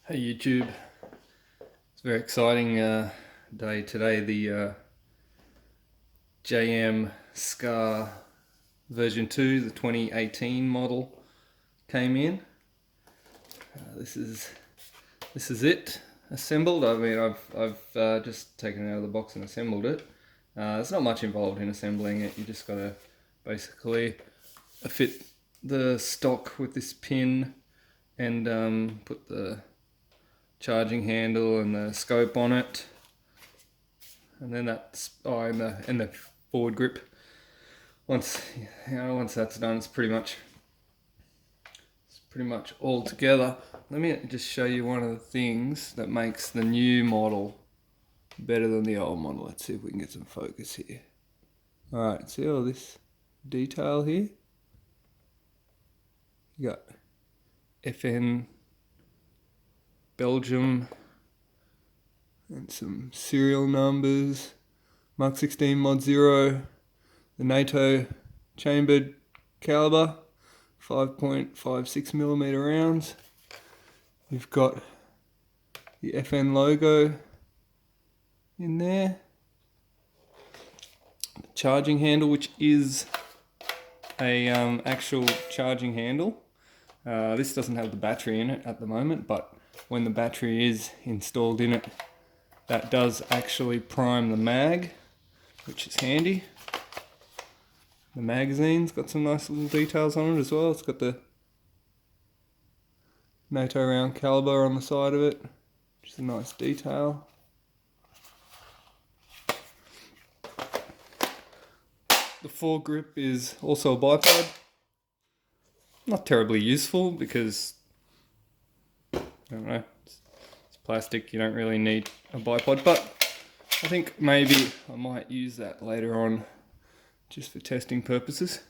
Hey YouTube, it's a very exciting day today. The JM Scar version 2, the 2018 model came in. This is it assembled. I mean, I've just taken it out of the box and assembled it. There's not much involved in assembling it. You just gotta basically fit the stock with this pin and put the charging handle and the scope on it, and then that's and the forward grip. Once that's done, it's pretty much all together. Let me just show you one of the things that makes the new model better than the old model. Let's see if we can get some focus here. Alright, see all this detail here? You got FN Belgium and some serial numbers, Mark 16 Mod 0, the NATO chambered caliber, 5.56mm rounds. You've got the FN logo in there, the charging handle, which is a actual charging handle. This doesn't have the battery in it at the moment, but when the battery is installed in it, that does actually prime the mag, which is handy. The magazine's got some nice little details on it as well. It's got the NATO round caliber on the side of it, which is a nice detail. The foregrip is also a bipod. Not terribly useful because, I don't know, it's plastic, you don't really need a bipod, but I think maybe I might use that later on just for testing purposes.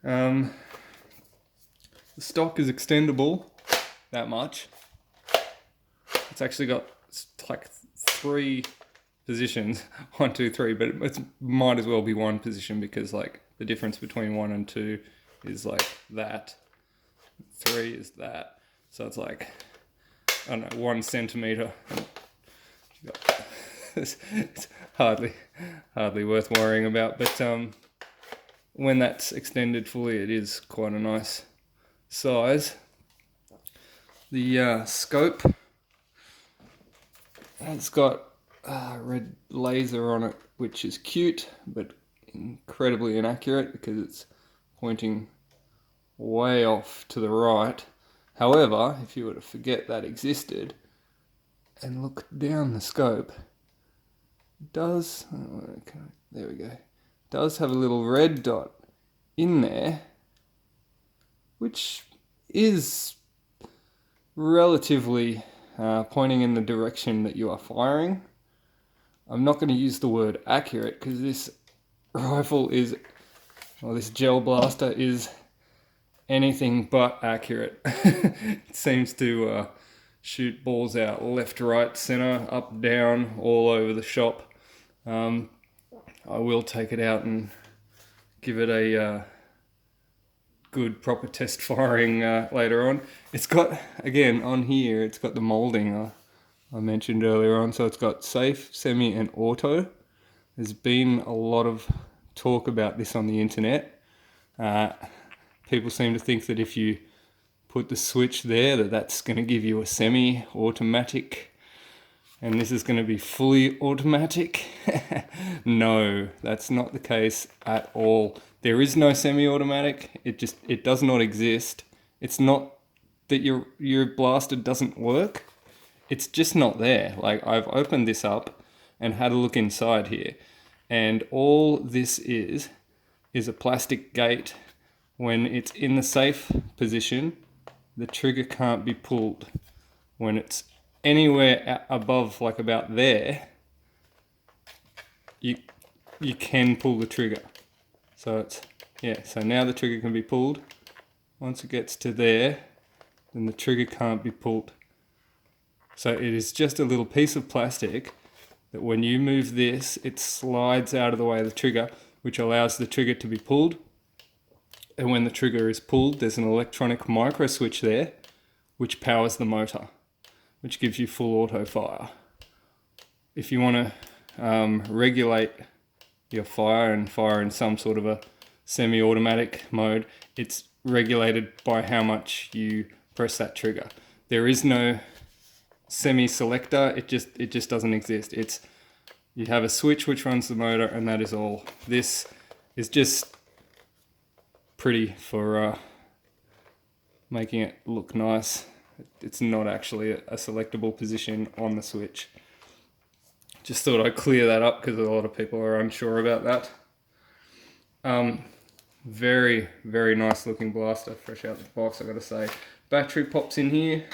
The stock is extendable that much. It's actually got like 3 positions, 1, 2, 3, but it might as well be one position because like the difference between 1 and 2 is like that. 3 is that. So it's like, I don't know, 1 centimeter. It's hardly worth worrying about, but when that's extended fully, it is quite a nice size. The scope has got red laser on it, which is cute, but incredibly inaccurate because it's pointing way off to the right. However, if you were to forget that existed and look down the scope, it does, there we go, does have a little red dot in there, which is relatively pointing in the direction that you are firing. I'm not going to use the word accurate because this rifle is, well, this gel blaster is anything but accurate. It seems to shoot balls out left, right, center, up, down, all over the shop. I will take it out and give it a good proper test firing later on. It's got, again, on here, it's got the molding I mentioned earlier on. So it's got safe, semi, and auto. There's been a lot of talk about this on the internet. People seem to think that if you put the switch there, that's going to give you a semi-automatic, and this is going to be fully automatic. No, that's not the case at all. There is no semi-automatic. It does not exist. It's not that your blaster doesn't work. It's just not there. Like, I've opened this up and had a look inside here, and all this is a plastic gate. When it's in the safe position, the trigger can't be pulled. When it's anywhere above, like about there, you can pull the trigger. So it's, yeah, so now the trigger can be pulled. Once it gets to there, then the trigger can't be pulled. So it is just a little piece of plastic that when you move this, it slides out of the way of the trigger, which allows the trigger to be pulled. And when the trigger is pulled, there's an electronic micro switch there, which powers the motor. which gives you full auto fire. If you want to regulate your fire and fire in some sort of a semi-automatic mode, it's regulated by how much you press that trigger. There is no semi-selector, it just doesn't exist. You have a switch which runs the motor, and that is all. This is just pretty for making it look nice. It's not actually a selectable position on the switch. Just thought I'd clear that up because a lot of people are unsure about that. Very, very nice looking blaster, fresh out the box, I gotta say. Battery pops in here.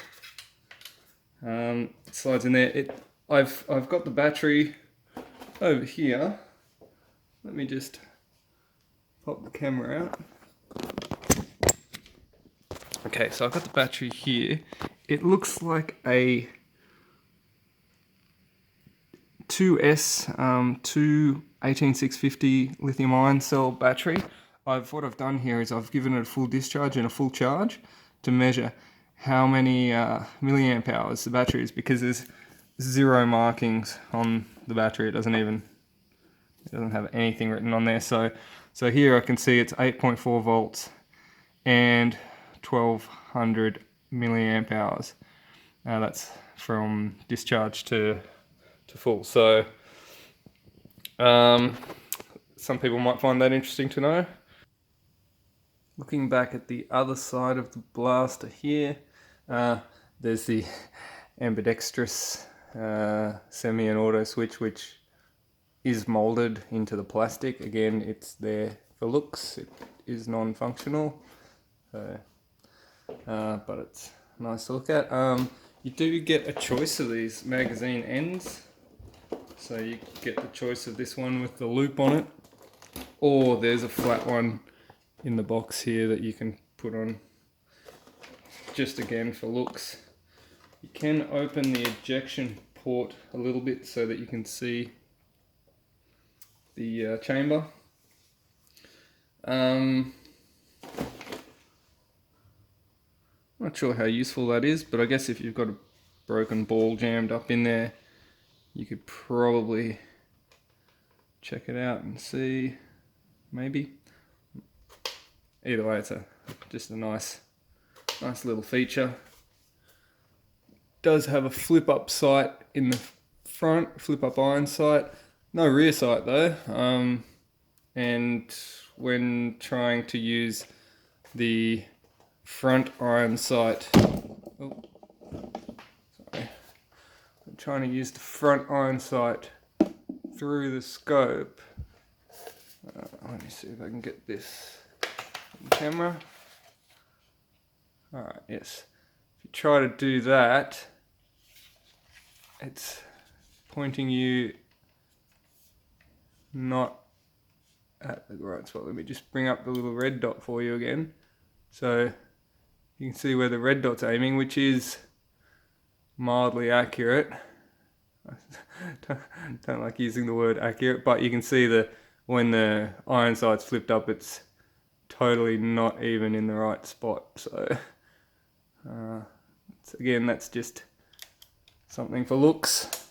Slides in there. I've got the battery over here. Let me just pop the camera out. Okay, so I've got the battery here. It looks like a 2 18650 lithium ion cell battery. What I've done here is I've given it a full discharge and a full charge to measure how many milliamp hours the battery is, because there's 0 markings on the battery. It doesn't have anything written on there. So here I can see it's 8.4 volts and 1200 milliamp hours. That's from discharge to full. So some people might find that interesting to know. Looking back at the other side of the blaster here, there's the ambidextrous semi and auto switch, which is molded into the plastic. Again, it's there for looks. It is non-functional, but it's nice to look at. You do get a choice of these magazine ends. So you get the choice of this one with the loop on it, or there's a flat one in the box here that you can put on, just again for looks. You can open the ejection port a little bit so that you can see the chamber. Not sure how useful that is, but I guess if you've got a broken ball jammed up in there, you could probably check it out and see, maybe. Either way, it's just a nice little feature. Does have a flip up sight in the front, flip up iron sight. No rear sight though. And when trying to use the front iron sight, trying to use the front iron sight through the scope. Let me see if I can get this on camera. Alright, yes. If you try to do that, it's pointing you not at the right spot. Let me just bring up the little red dot for you again. So you can see where the red dot's aiming, which is mildly accurate. Don't like using the word accurate, but you can see that when the iron sight's flipped up, it's totally not even in the right spot. So again, that's just something for looks.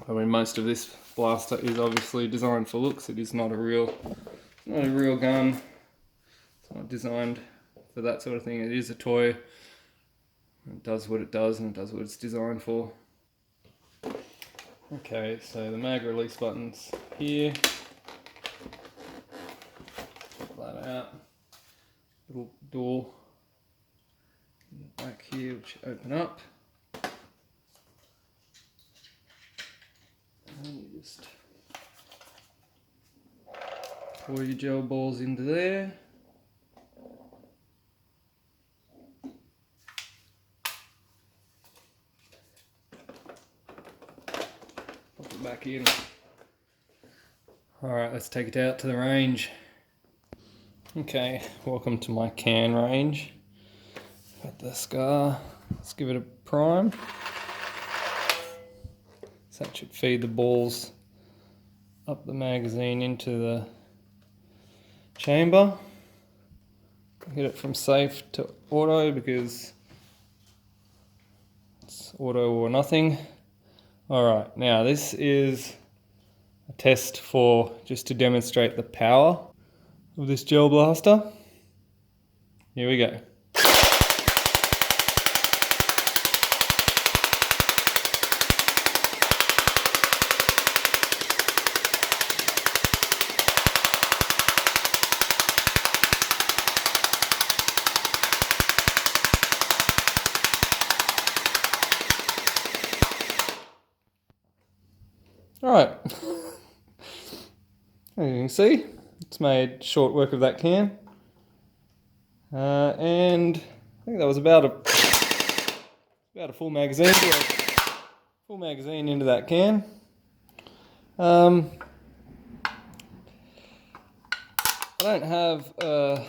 I mean, most of this blaster is obviously designed for looks. It is not a real gun. It's not designed for that sort of thing. It is a toy. It does what it does, and it does what it's designed for. Okay, so the mag release button's here. Put that out. Little door in the back here, which open up. And you just pour your gel balls into there. Back in. Alright, let's take it out to the range. Okay, welcome to my can range. Got the Scar. Let's give it a prime. So that should feed the balls up the magazine into the chamber. Hit it from safe to auto because it's It's auto or nothing. Alright, now this is a test for just to demonstrate the power of this gel blaster. Here we go. Alright, as you can see, it's made short work of that can. And I think that was about a full magazine. Full magazine into that can. I don't have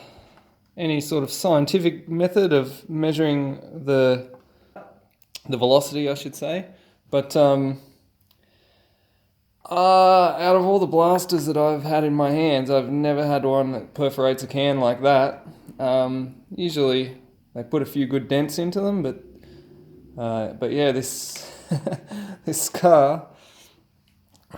any sort of scientific method of measuring the velocity, I should say, but out of all the blasters that I've had in my hands, I've never had one that perforates a can like that. Usually they put a few good dents into them, but yeah, this this car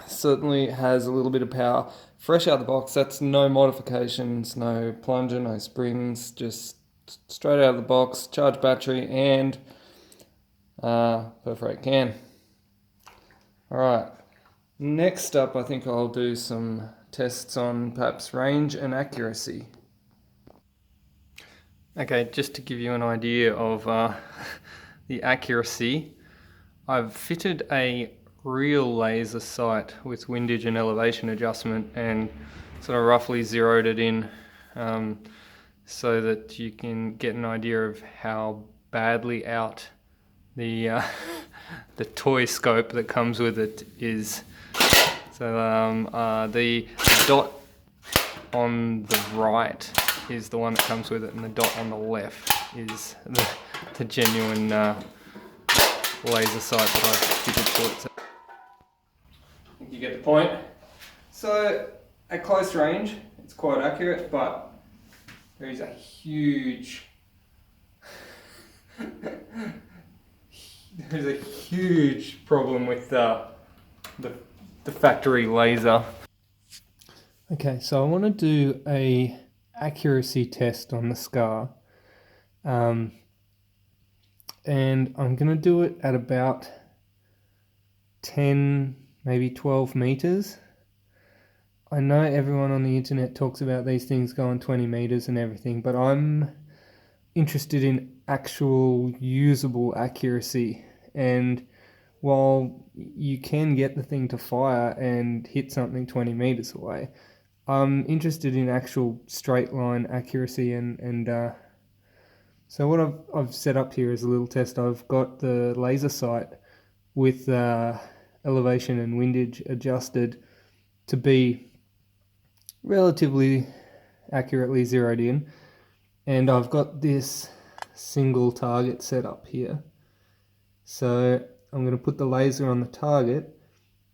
certainly has a little bit of power. Fresh out the box, that's no modifications, no plunger, no springs, just straight out of the box, charge battery and perforate can. Alright. Next up, I think I'll do some tests on perhaps range and accuracy. Okay, just to give you an idea of the accuracy, I've fitted a real laser sight with windage and elevation adjustment and sort of roughly zeroed it in so that you can get an idea of how badly out the the toy scope that comes with it is. So the dot on the right is the one that comes with it, and the dot on the left is the genuine laser sight that I've fitted to it. So I think you get the point. So at close range, it's quite accurate, but there is a huge there's a huge problem with the factory laser. Okay, so I want to do a accuracy test on the Scar, and I'm going to do it at about 10, maybe 12 meters. I know everyone on the internet talks about these things going 20 meters and everything, but I'm interested in actual usable accuracy. And while you can get the thing to fire and hit something 20 meters away, I'm interested in actual straight line accuracy. And so what I've set up here is a little test. I've got the laser sight with elevation and windage adjusted to be relatively accurately zeroed in, and I've got this single target set up here. So I'm going to put the laser on the target,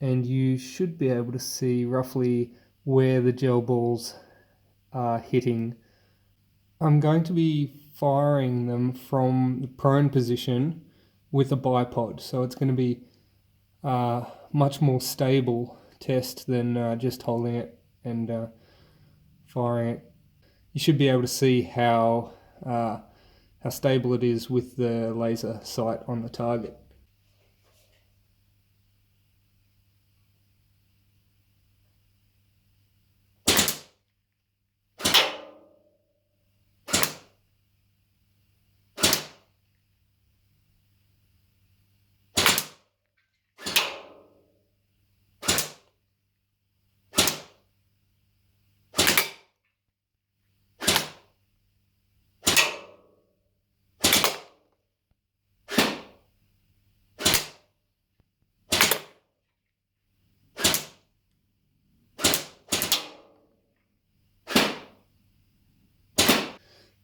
and you should be able to see roughly where the gel balls are hitting. I'm going to be firing them from the prone position with a bipod, so it's going to be a much more stable test than just holding it and firing it. You should be able to see how stable it is with the laser sight on the target.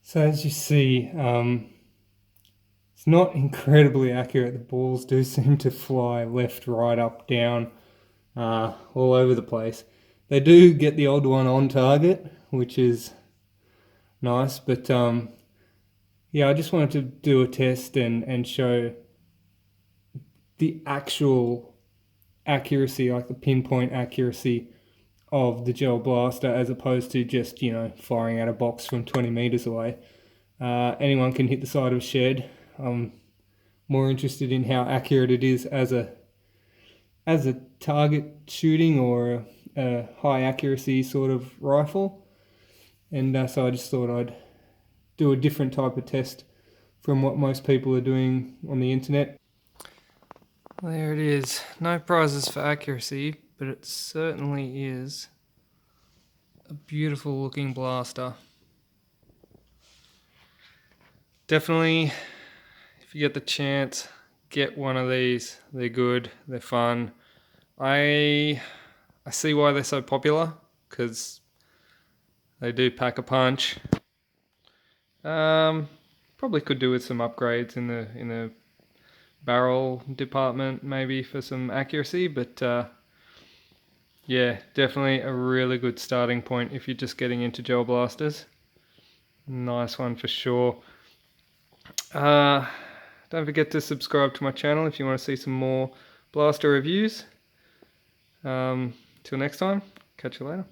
So as you see, it's not incredibly accurate. The balls do seem to fly left, right, up, down, all over the place. They do get the odd one on target, which is nice, but yeah, I just wanted to do a test and show the actual accuracy, like the pinpoint accuracy of the gel blaster, as opposed to just, firing out a box from 20 meters away. Anyone can hit the side of a shed. I'm more interested in how accurate it is as a target shooting or a high accuracy sort of rifle. And so I just thought I'd do a different type of test from what most people are doing on the internet. There it is. No prizes for accuracy, but it certainly is a beautiful looking blaster. Definitely, if you get the chance, get one of these. They're good, they're fun. I see why they're so popular, because they do pack a punch. Probably could do with some upgrades in the barrel department, maybe for some accuracy, but yeah, definitely a really good starting point if you're just getting into gel blasters. Nice one for sure. Don't forget to subscribe to my channel if you want to see some more blaster reviews. Till next time, catch you later.